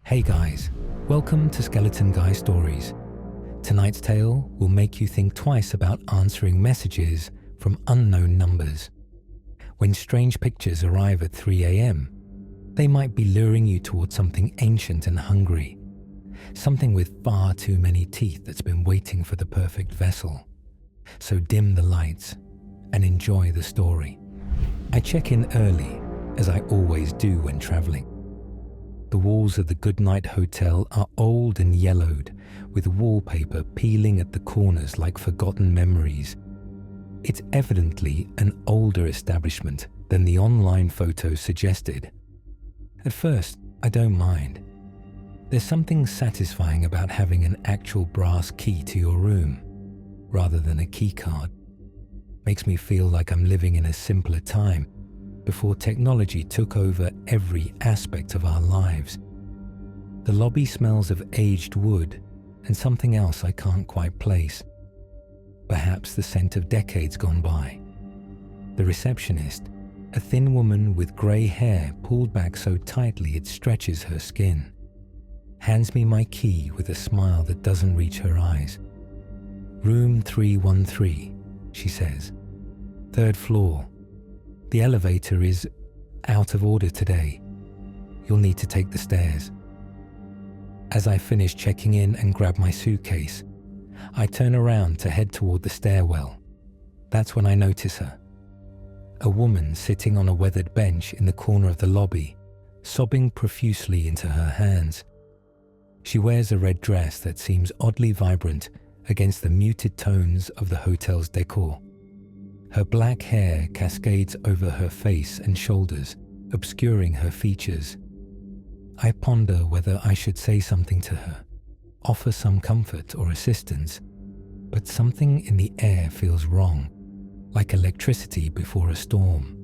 Hey guys, welcome to Skeleton Guy Stories. Tonight's tale will make you think twice about answering messages from unknown numbers. When strange pictures arrive at 3 a.m., they might be luring you towards something ancient and hungry, something with far too many teeth that's been waiting for the perfect vessel. So dim the lights and enjoy the story. I check in early, as I always do when traveling. The walls of the Goodnight Hotel are old and yellowed, with wallpaper peeling at the corners like forgotten memories. It's evidently an older establishment than the online photos suggested. At first, I don't mind. There's something satisfying about having an actual brass key to your room, rather than a key card. Makes me feel like I'm living in a simpler time, before technology took over every aspect of our lives. The lobby smells of aged wood and something else I can't quite place. Perhaps the scent of decades gone by. The receptionist, a thin woman with grey hair pulled back so tightly it stretches her skin, hands me my key with a smile that doesn't reach her eyes. Room 313, she says. 3rd floor. The elevator is out of order today. You'll need to take the stairs. As I finish checking in and grab my suitcase, I turn around to head toward the stairwell. That's when I notice her. A woman sitting on a weathered bench in the corner of the lobby, sobbing profusely into her hands. She wears a red dress that seems oddly vibrant against the muted tones of the hotel's decor. Her black hair cascades over her face and shoulders, obscuring her features. I ponder whether I should say something to her, offer some comfort or assistance, but something in the air feels wrong, like electricity before a storm.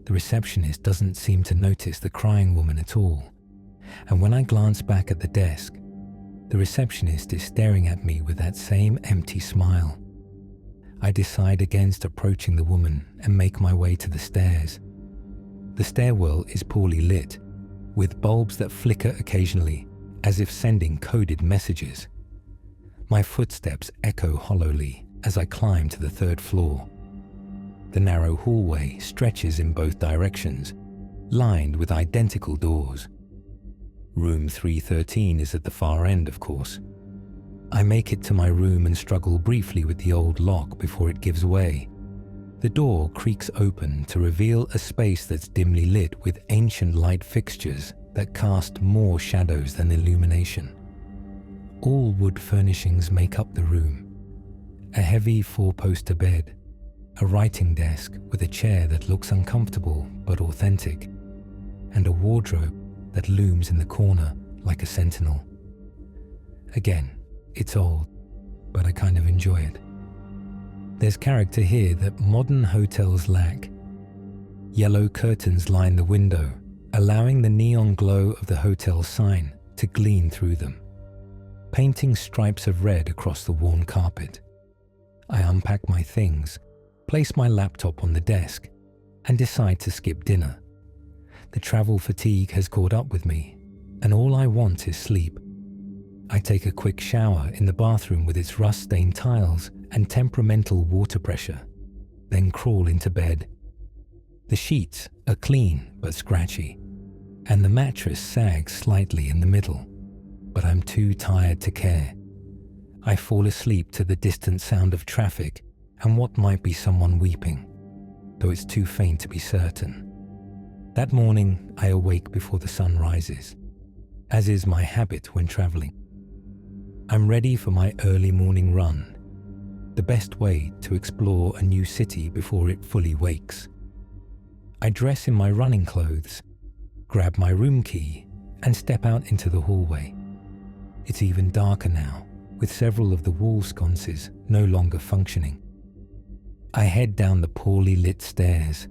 The receptionist doesn't seem to notice the crying woman at all, and when I glance back at the desk, the receptionist is staring at me with that same empty smile. I decide against approaching the woman and make my way to the stairs. The stairwell is poorly lit, with bulbs that flicker occasionally, as if sending coded messages. My footsteps echo hollowly as I climb to the 3rd floor. The narrow hallway stretches in both directions, lined with identical doors. Room 313 is at the far end, of course. I make it to my room and struggle briefly with the old lock before it gives way. The door creaks open to reveal a space that's dimly lit with ancient light fixtures that cast more shadows than illumination. All wood furnishings make up the room. A heavy 4-poster bed, a writing desk with a chair that looks uncomfortable but authentic, and a wardrobe that looms in the corner like a sentinel. Again, it's old, but I kind of enjoy it. There's character here that modern hotels lack. Yellow curtains line the window, allowing the neon glow of the hotel sign to gleam through them, painting stripes of red across the worn carpet. I unpack my things, place my laptop on the desk, and decide to skip dinner. The travel fatigue has caught up with me, and all I want is sleep. I take a quick shower in the bathroom with its rust-stained tiles and temperamental water pressure, then crawl into bed. The sheets are clean but scratchy, and the mattress sags slightly in the middle, but I'm too tired to care. I fall asleep to the distant sound of traffic and what might be someone weeping, though it's too faint to be certain. That morning, I awake before the sun rises, as is my habit when traveling. I'm ready for my early morning run, the best way to explore a new city before it fully wakes. I dress in my running clothes, grab my room key, and step out into the hallway. It's even darker now, with several of the wall sconces no longer functioning. I head down the poorly lit stairs,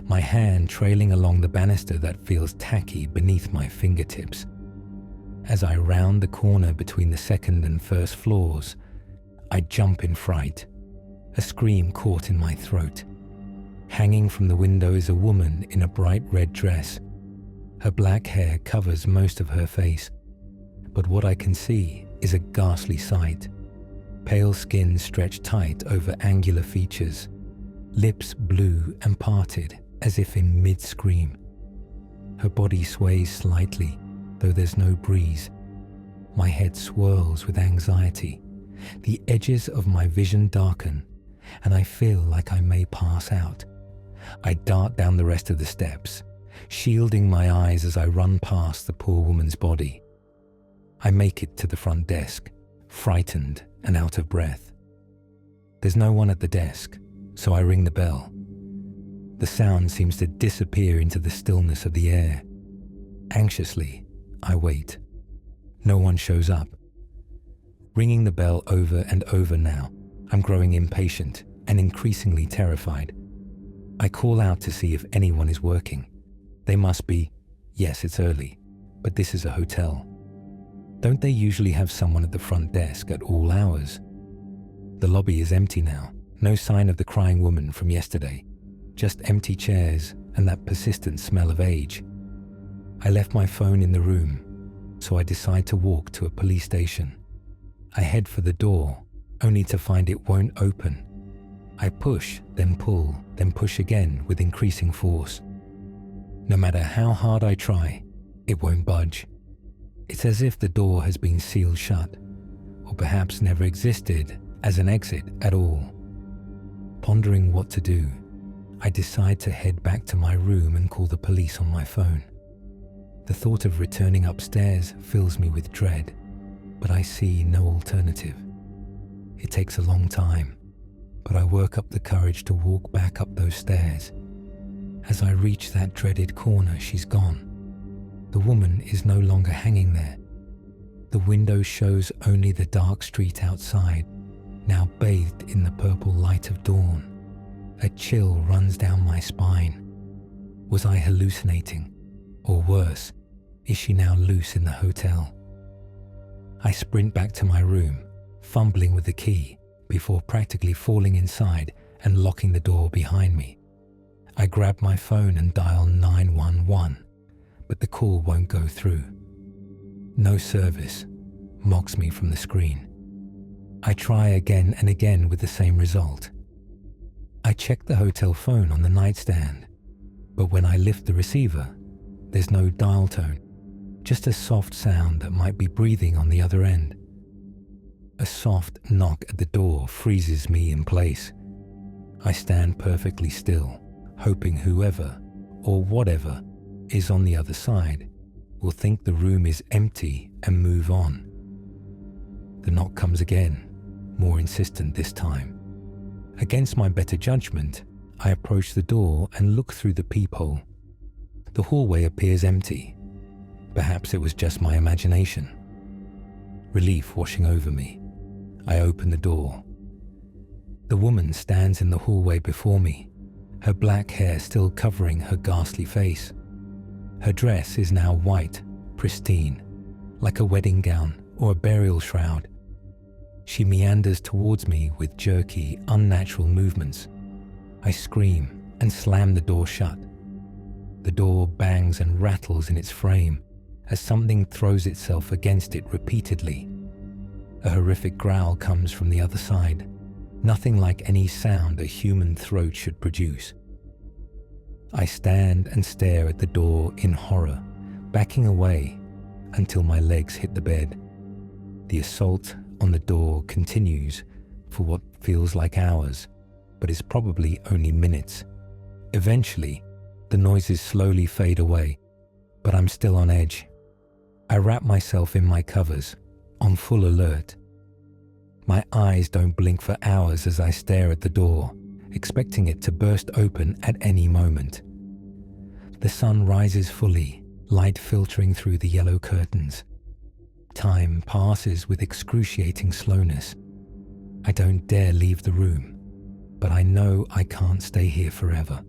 my hand trailing along the banister that feels tacky beneath my fingertips. As I round the corner between the 2nd and 1st floors, I jump in fright, a scream caught in my throat. Hanging from the window is a woman in a bright red dress. Her black hair covers most of her face, but what I can see is a ghastly sight. Pale skin stretched tight over angular features, lips blue and parted as if in mid-scream. Her body sways slightly, though there's no breeze. My head swirls with anxiety. The edges of my vision darken, and I feel like I may pass out. I dart down the rest of the steps, shielding my eyes as I run past the poor woman's body. I make it to the front desk, frightened and out of breath. There's no one at the desk, so I ring the bell. The sound seems to disappear into the stillness of the air. Anxiously, I wait. No one shows up. Ringing the bell over and over now, I'm growing impatient and increasingly terrified. I call out to see if anyone is working. They must be. Yes, it's early, but this is a hotel. Don't they usually have someone at the front desk at all hours? The lobby is empty now. No sign of the crying woman from yesterday. Just empty chairs and that persistent smell of age. I left my phone in the room, so I decide to walk to a police station. I head for the door, only to find it won't open. I push, then pull, then push again with increasing force. No matter how hard I try, it won't budge. It's as if the door has been sealed shut, or perhaps never existed as an exit at all. Pondering what to do, I decide to head back to my room and call the police on my phone. The thought of returning upstairs fills me with dread, but I see no alternative. It takes a long time, but I work up the courage to walk back up those stairs. As I reach that dreaded corner, she's gone. The woman is no longer hanging there. The window shows only the dark street outside, now bathed in the purple light of dawn. A chill runs down my spine. Was I hallucinating? Or worse, is she now loose in the hotel? I sprint back to my room, fumbling with the key, before practically falling inside and locking the door behind me. I grab my phone and dial 911, but the call won't go through. No service mocks me from the screen. I try again and again with the same result. I check the hotel phone on the nightstand, but when I lift the receiver, there's no dial tone, just a soft sound that might be breathing on the other end. A soft knock at the door freezes me in place. I stand perfectly still, hoping whoever or whatever is on the other side will think the room is empty and move on. The knock comes again, more insistent this time. Against my better judgment, I approach the door and look through the peephole. The hallway appears empty. Perhaps it was just my imagination. Relief washing over me, I open the door. The woman stands in the hallway before me, her black hair still covering her ghastly face. Her dress is now white, pristine, like a wedding gown or a burial shroud. She meanders towards me with jerky, unnatural movements. I scream and slam the door shut. The door bangs and rattles in its frame as something throws itself against it repeatedly. A horrific growl comes from the other side, nothing like any sound a human throat should produce. I stand and stare at the door in horror, backing away until my legs hit the bed. The assault on the door continues for what feels like hours, but is probably only minutes. Eventually, the noises slowly fade away, but I'm still on edge. I wrap myself in my covers, on full alert. My eyes don't blink for hours as I stare at the door, expecting it to burst open at any moment. The sun rises fully, light filtering through the yellow curtains. Time passes with excruciating slowness. I don't dare leave the room, but I know I can't stay here forever.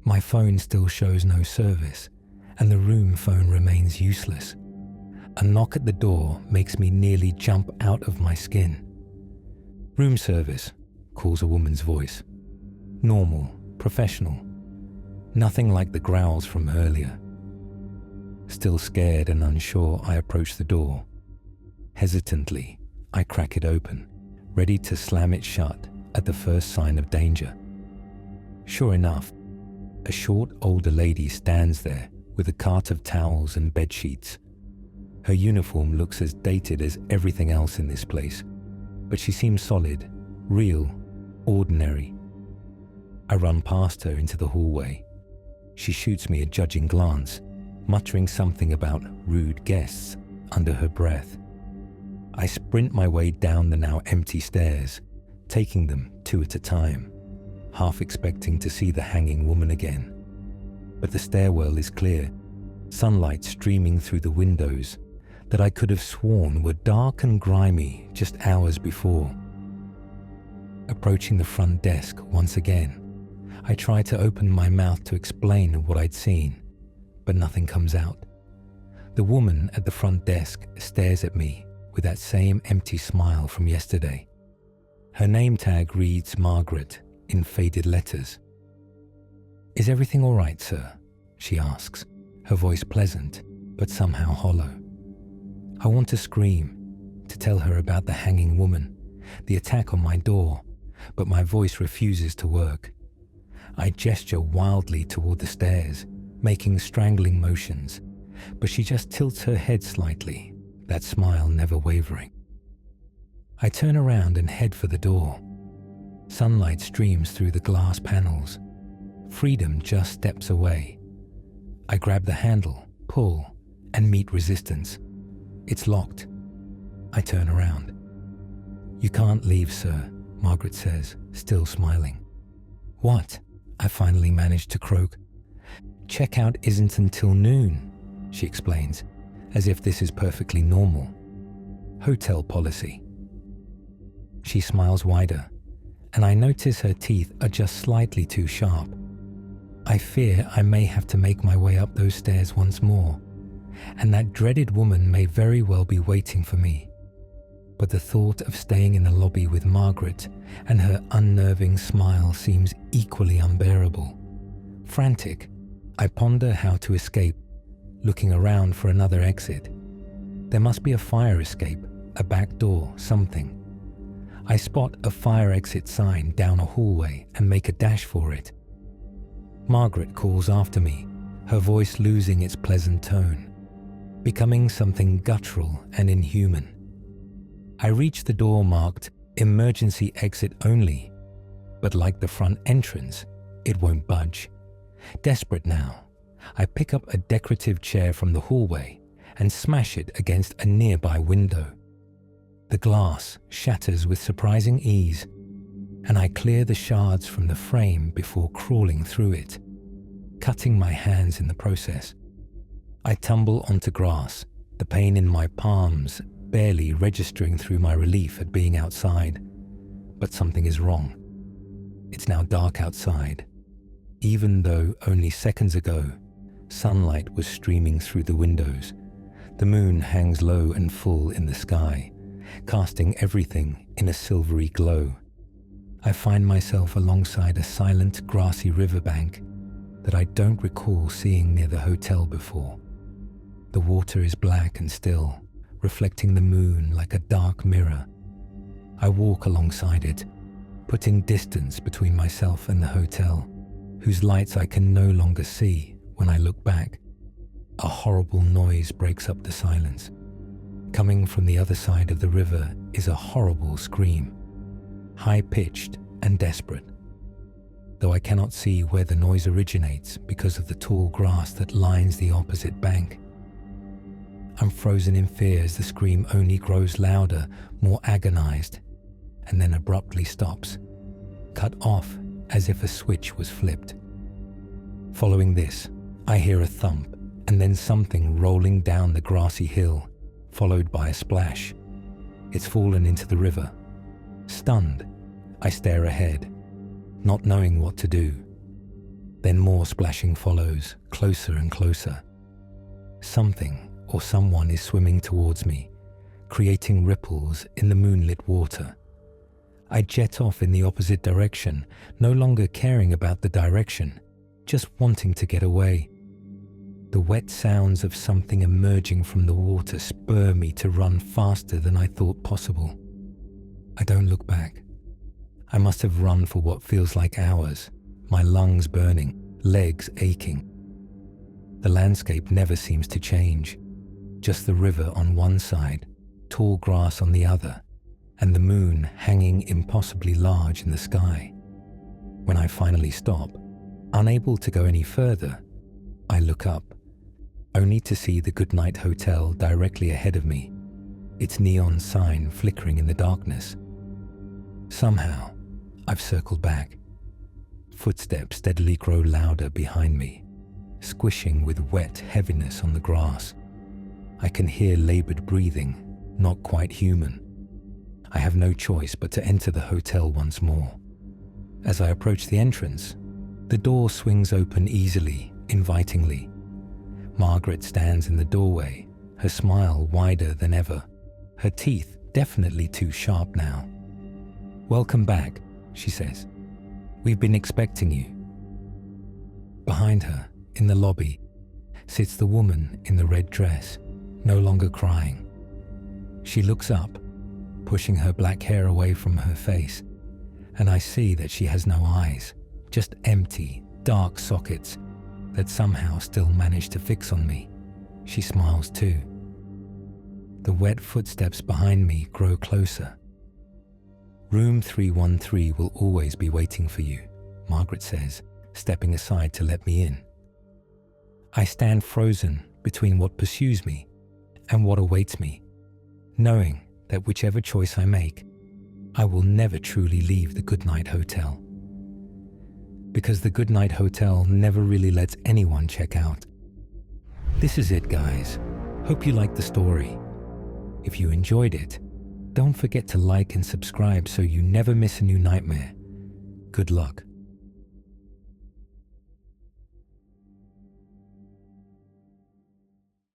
My phone still shows no service, and the room phone remains useless. A knock at the door makes me nearly jump out of my skin. "Room service," calls a woman's voice. Normal, professional. Nothing like the growls from earlier. Still scared and unsure, I approach the door. Hesitantly, I crack it open, ready to slam it shut at the first sign of danger. Sure enough, a short older lady stands there with a cart of towels and bedsheets. Her uniform looks as dated as everything else in this place, but she seems solid, real, ordinary. I run past her into the hallway. She shoots me a judging glance, muttering something about rude guests under her breath. I sprint my way down the now empty stairs, taking them two at a time, half expecting to see the hanging woman again. But the stairwell is clear, sunlight streaming through the windows that I could have sworn were dark and grimy just hours before. Approaching the front desk once again, I try to open my mouth to explain what I'd seen, but nothing comes out. The woman at the front desk stares at me with that same empty smile from yesterday. Her name tag reads Margaret in faded letters. "Is everything all right, sir?" she asks, her voice pleasant but somehow hollow. I want to scream, to tell her about the hanging woman, the attack on my door, but my voice refuses to work. I gesture wildly toward the stairs, making strangling motions, but she just tilts her head slightly, that smile never wavering. I turn around and head for the door. Sunlight streams through the glass panels. Freedom just steps away. I grab the handle, pull, and meet resistance. It's locked. I turn around. "You can't leave, sir," Margaret says, still smiling. "What?" I finally manage to croak. "Checkout isn't until noon," she explains, as if this is perfectly normal. "Hotel policy." She smiles wider, and I notice her teeth are just slightly too sharp. I fear I may have to make my way up those stairs once more, and that dreaded woman may very well be waiting for me. But the thought of staying in the lobby with Margaret and her unnerving smile seems equally unbearable. Frantic, I ponder how to escape, looking around for another exit. There must be a fire escape, a back door, something. I spot a fire exit sign down a hallway and make a dash for it. Margaret calls after me, her voice losing its pleasant tone, becoming something guttural and inhuman. I reach the door marked "Emergency Exit Only," but like the front entrance, it won't budge. Desperate now, I pick up a decorative chair from the hallway and smash it against a nearby window. The glass shatters with surprising ease, and I clear the shards from the frame before crawling through it, cutting my hands in the process. I tumble onto grass, the pain in my palms barely registering through my relief at being outside. But something is wrong. It's now dark outside, even though only seconds ago, sunlight was streaming through the windows. The moon hangs low and full in the sky, casting everything in a silvery glow. I find myself alongside a silent, grassy riverbank that I don't recall seeing near the hotel before. The water is black and still, reflecting the moon like a dark mirror. I walk alongside it, putting distance between myself and the hotel, whose lights I can no longer see when I look back. A horrible noise breaks up the silence. Coming from the other side of the river is a horrible scream, high-pitched and desperate, though I cannot see where the noise originates because of the tall grass that lines the opposite bank. I'm frozen in fear as the scream only grows louder, more agonized, and then abruptly stops, cut off as if a switch was flipped. Following this, I hear a thump and then something rolling down the grassy hill, followed by a splash. It's fallen into the river. Stunned, I stare ahead, not knowing what to do. Then more splashing follows, closer and closer. Something or someone is swimming towards me, creating ripples in the moonlit water. I jet off in the opposite direction, no longer caring about the direction, just wanting to get away. The wet sounds of something emerging from the water spur me to run faster than I thought possible. I don't look back. I must have run for what feels like hours, my lungs burning, legs aching. The landscape never seems to change, just the river on one side, tall grass on the other, and the moon hanging impossibly large in the sky. When I finally stop, unable to go any further, I look up, only to see the Goodnight Hotel directly ahead of me, its neon sign flickering in the darkness. Somehow, I've circled back. Footsteps steadily grow louder behind me, squishing with wet heaviness on the grass. I can hear labored breathing, not quite human. I have no choice but to enter the hotel once more. As I approach the entrance, the door swings open easily, invitingly. Margaret stands in the doorway, her smile wider than ever, her teeth definitely too sharp now. "Welcome back," she says. "We've been expecting you." Behind her, in the lobby, sits the woman in the red dress, no longer crying. She looks up, pushing her black hair away from her face, and I see that she has no eyes, just empty, dark sockets that somehow still manage to fix on me. She smiles too. The wet footsteps behind me grow closer. "Room 313 will always be waiting for you," Margaret says, stepping aside to let me in. I stand frozen between what pursues me and what awaits me, knowing that whichever choice I make, I will never truly leave the Goodnight Hotel. Because the Goodnight Hotel never really lets anyone check out. This is it, guys. Hope you liked the story. If you enjoyed it, don't forget to like and subscribe so you never miss a new nightmare. Good luck.